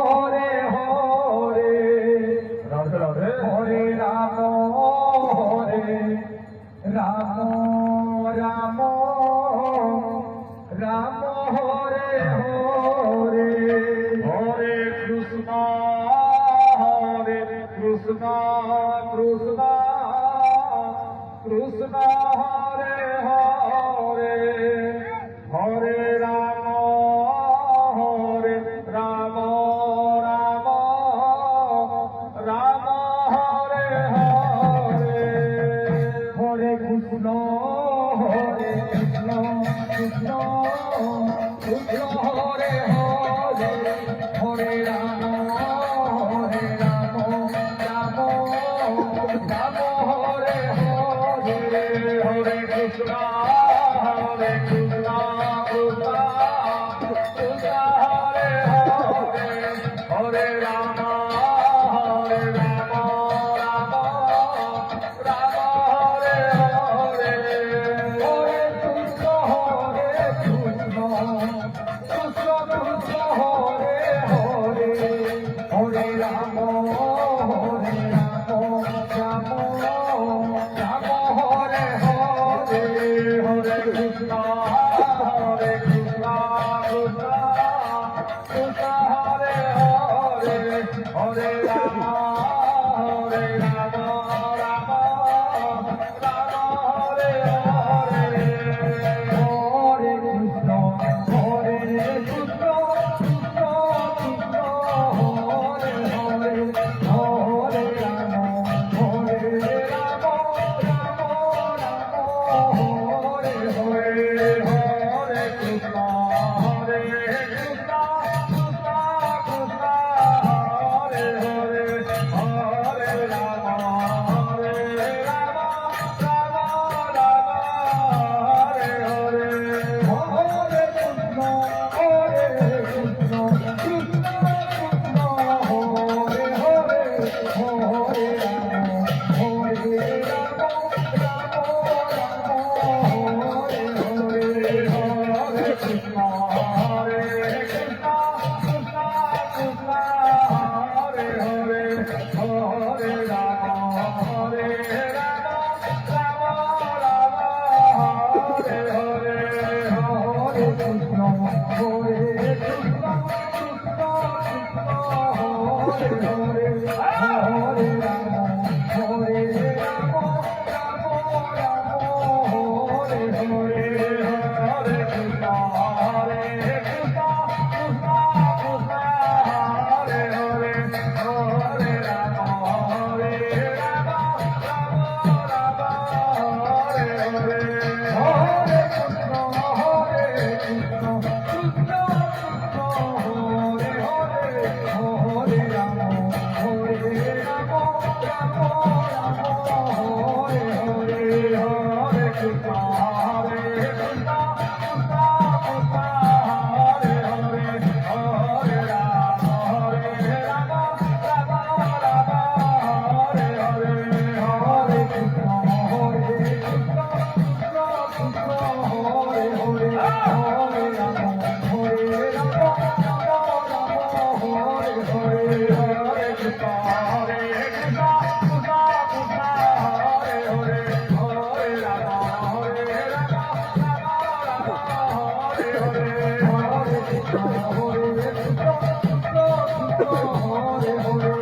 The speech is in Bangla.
হরে হরে হরে রাম রাম রাম হরে হরে হরে কৃষ্ণ কৃষ্ণ কৃষ্ণ হরে হরে হরে রাম রাম রাম হরে হরে হরে কৃষ্ণ কৃষ্ণ কৃষ্ণ হরে হরে হরে রাম রাম হরে হরে হরে কৃষ্ণ হরে কৃষ্ণ কৃষ্ণ হরে হরে হরে রাম রাম হরে হরে হরে কৃষ্ণ কৃষ্ণ কৃষ্ণ হরে হরে হরে রাম হরে হরে হরে কৃষ্ণ হরে কৃষ্ণ কৃষ্ণ হরে হরে হরে রাম হরে হরে হরে হরে কৃষ্ণ হরে কৃষ্ণ কৃষ্ণ কৃষ্ণ হরে হরে হরে রাম হরে রাম হরে হরে হরে কৃষ্ণ হরে কৃষ্ণ কৃষ্ণ কৃষ্ণ হরে হরে হরে রাম হরে হরে হরে কৃষ্ণ কৃষ্ণ কৃষ্ণ হরে হরে হরে রাম হরে রাম হরে হরে হরে কৃষ্ণ হরে কৃষ্ণ কৃষ্ণ কৃষ্ণ হরে হরে হরে রাম হরে রাম হরে হরে হরে কৃষ্ণ হরে কৃষ্ণ কৃষ্ণ কৃষ্ণ হরে হরে হরে রাম হরে রাম হরে হরে হরে কৃষ্ণ হরে কৃষ্ণ কৃষ্ণ কৃষ্ণ হরে হরে হরে রাম হরে রাম হরে হরে হরে কৃষ্ণ কৃষ্ণ কৃষ্ণ হরে হরে হরে রাম হরে রাম হরে হরে হরে কৃষ্ণ হরে কৃষ্ণ কৃষ্ণ কৃষ্ণ হরে হরে হরে রাম হরে রাম হরে হরে হরে কৃষ্ণ হরে কৃষ্ণ কৃষ্ণ কৃষ্ণ হরে হরে হরে রাম হরে রাম হরে হরে হরে কৃষ্ণ হরে কৃষ্ণ কৃষ্ণ কৃষ্ণ হরে হরে হরে রাম হরে রাম হরে হরে হরে কৃষ্ণ হরে কৃষ্ণ কৃষ্ণ কৃষ্ণ হরে হরে